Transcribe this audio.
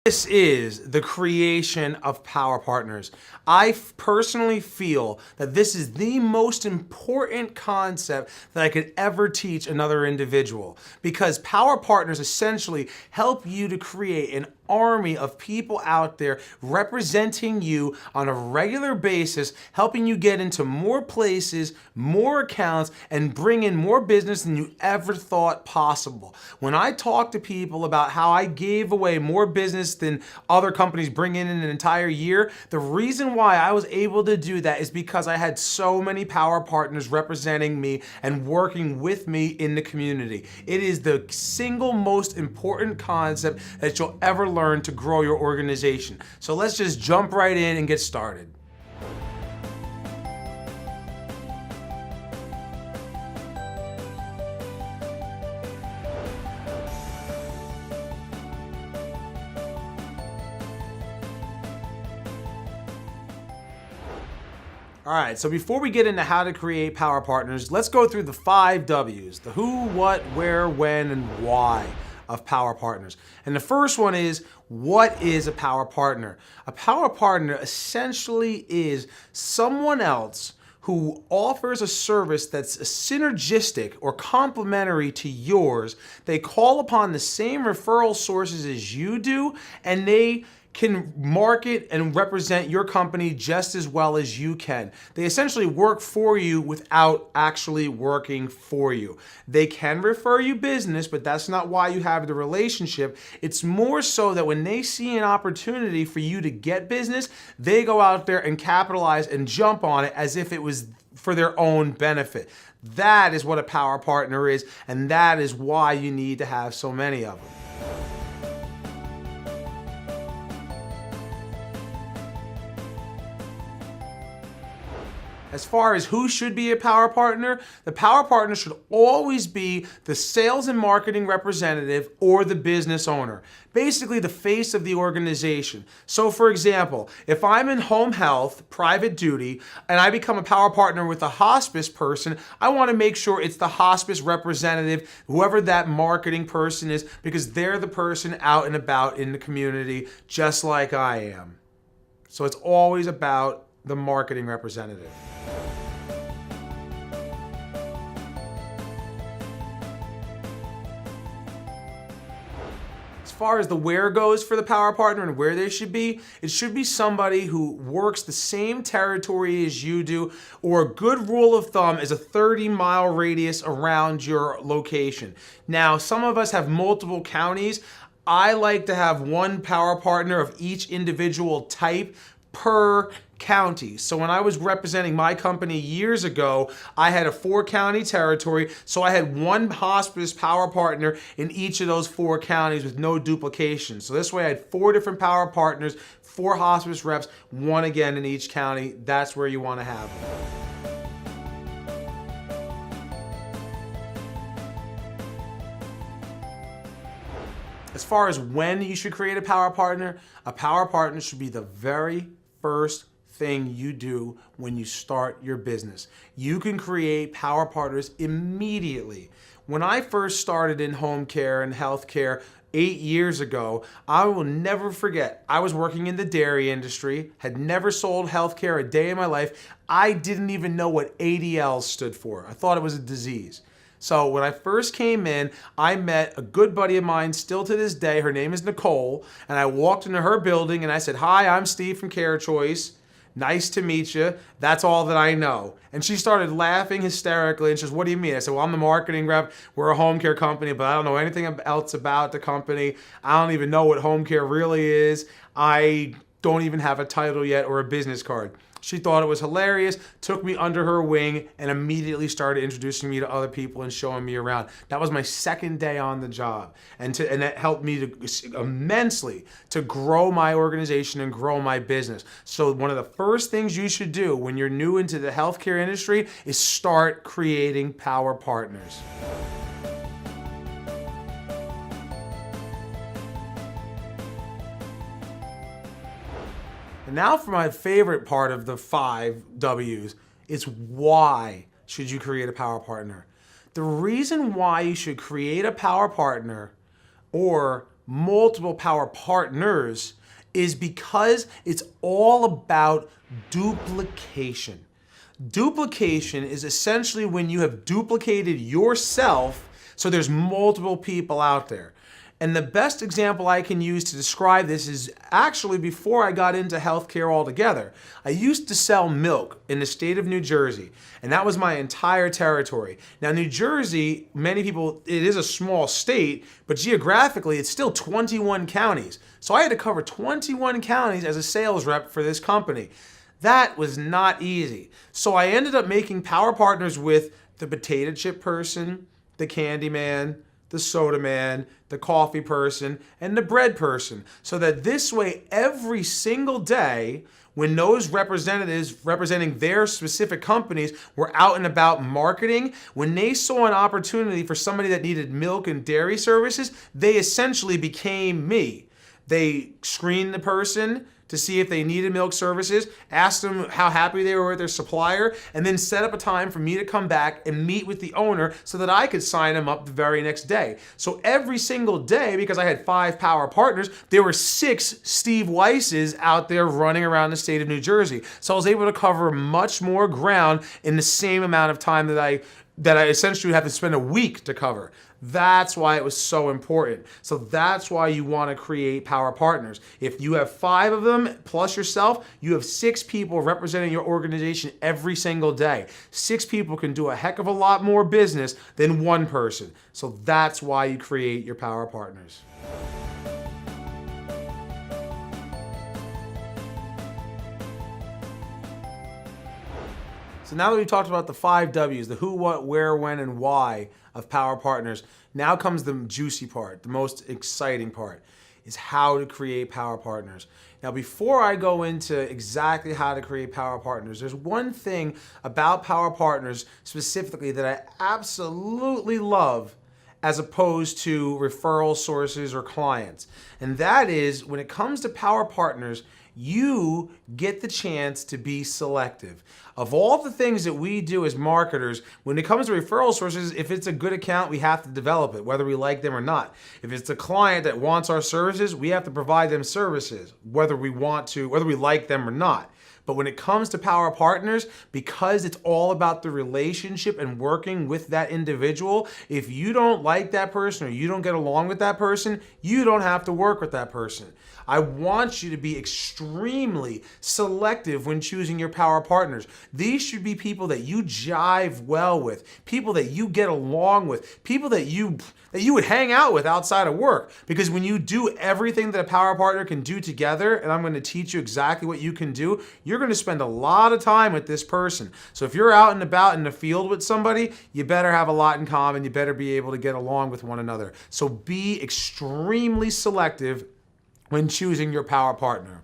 This is the creation of Power Partners. I personally feel that this is the most important concept that I could ever teach another individual, because Power Partners essentially help you to create an army of people out there representing you on a regular basis, helping you get into more places, more accounts, and bring in more business than you ever thought possible. When I talk to people about how I gave away more business than other companies bring in an entire year, the reason why I was able to do that is because I had so many Power Partners representing me and working with me in the community. It is the single most important concept that you'll ever learn to grow your organization. So let's just jump right in and get started. All right, so before we get into how to create Power Partners, let's go through the 5 W's, the who, what, where, when, and why of Power Partners. And the first one is, what is a Power Partner? A Power Partner essentially is someone else who offers a service that's synergistic or complementary to yours. They call upon the same referral sources as you do, and they can market and represent your company just as well as you can. They essentially work for you without actually working for you. They can refer you business, but that's not why you have the relationship. It's more so that when they see an opportunity for you to get business, they go out there and capitalize and jump on it as if it was for their own benefit. That is what a Power Partner is, and that is why you need to have so many of them. As far as who should be a Power Partner, the Power Partner should always be the sales and marketing representative or the business owner, basically the face of the organization. So for example, if I'm in home health, private duty, and I become a Power Partner with a hospice person, I want to make sure it's the hospice representative, whoever that marketing person is, because they're the person out and about in the community, just like I am. So it's always about the marketing representative. As far as the where goes for the Power Partner and where they should be, it should be somebody who works the same territory as you do, or a good rule of thumb is a 30-mile radius around your location. Now, some of us have multiple counties. I like to have one Power Partner of each individual type per county. So when I was representing my company years ago, I had a 4-county territory, so I had one hospice Power Partner in each of those 4 counties with no duplication. So this way I had 4 different Power Partners, 4 hospice reps, 1 again in each county. That's where you want to have them. As far as when you should create a Power Partner should be the very first thing you do when you start your business. You can create Power Partners immediately. When I first started in home care and healthcare 8 years ago, I will never forget, I was working in the dairy industry, had never sold healthcare a day in my life. I didn't even know what ADL stood for. I thought it was a disease. So when I first came in, I met a good buddy of mine still to this day. Her name is Nicole. And I walked into her building and I said, "Hi, I'm Steve from CareChoice. Nice to meet you. That's all that I know." And she started laughing hysterically and she says, "What do you mean?" I said, "Well, I'm the marketing rep. We're a home care company, but I don't know anything else about the company. I don't even know what home care really is. I don't even have a title yet or a business card." She thought it was hilarious, took me under her wing, and immediately started introducing me to other people and showing me around. That was my second day on the job. And that helped me immensely to grow my organization and grow my business. So one of the first things you should do when you're new into the healthcare industry is start creating Power Partners. And now for my favorite part of the 5 W's, it's why should you create a Power Partner? The reason why you should create a Power Partner or multiple power partners is because it's all about duplication. Duplication is essentially when you have duplicated yourself, so there's multiple people out there. And the best example I can use to describe this is actually before I got into healthcare altogether. I used to sell milk in the state of New Jersey, and that was my entire territory. Now, New Jersey, many people, it is a small state, but geographically, it's still 21 counties. So I had to cover 21 counties as a sales rep for this company. That was not easy. So I ended up making power partners with the potato chip person, the candy man, the soda man, the coffee person, and the bread person. So that this way, every single day, when those representatives representing their specific companies were out and about marketing, when they saw an opportunity for somebody that needed milk and dairy services, they essentially became me. They screened the person to see if they needed milk services, asked them how happy they were with their supplier, and then set up a time for me to come back and meet with the owner so that I could sign them up the very next day. So every single day, because I had 5 power partners, there were 6 Steve Weisses out there running around the state of New Jersey. So I was able to cover much more ground in the same amount of time that I essentially would have to spend a week to cover. That's why it was so important. So that's why you want to create power partners. If you have 5 of them plus yourself, you have 6 people representing your organization every single day. 6 people can do a heck of a lot more business than 1 person. So that's why you create your power partners. So now that we've talked about the 5 W's, the who, what, where, when, and why of power partners, now comes the juicy part, the most exciting part, is how to create power partners. Now, before I go into exactly how to create power partners, there's one thing about power partners specifically that I absolutely love as opposed to referral sources or clients. And that is, when it comes to power partners, you get the chance to be selective. Of all the things that we do as marketers, when it comes to referral sources, if it's a good account, we have to develop it, whether we like them or not. If it's a client that wants our services, we have to provide them services, whether we like them or not. But when it comes to power partners, because it's all about the relationship and working with that individual, if you don't like that person or you don't get along with that person, you don't have to work with that person. I want you to be extremely selective when choosing your power partners. These should be people that you jive well with, people that you get along with, people that you would hang out with outside of work. Because when you do everything that a power partner can do together, and I'm going to teach you exactly what you can do, you're going to spend a lot of time with this person. So if you're out and about in the field with somebody, you better have a lot in common. You better be able to get along with one another. So be extremely selective when choosing your power partner.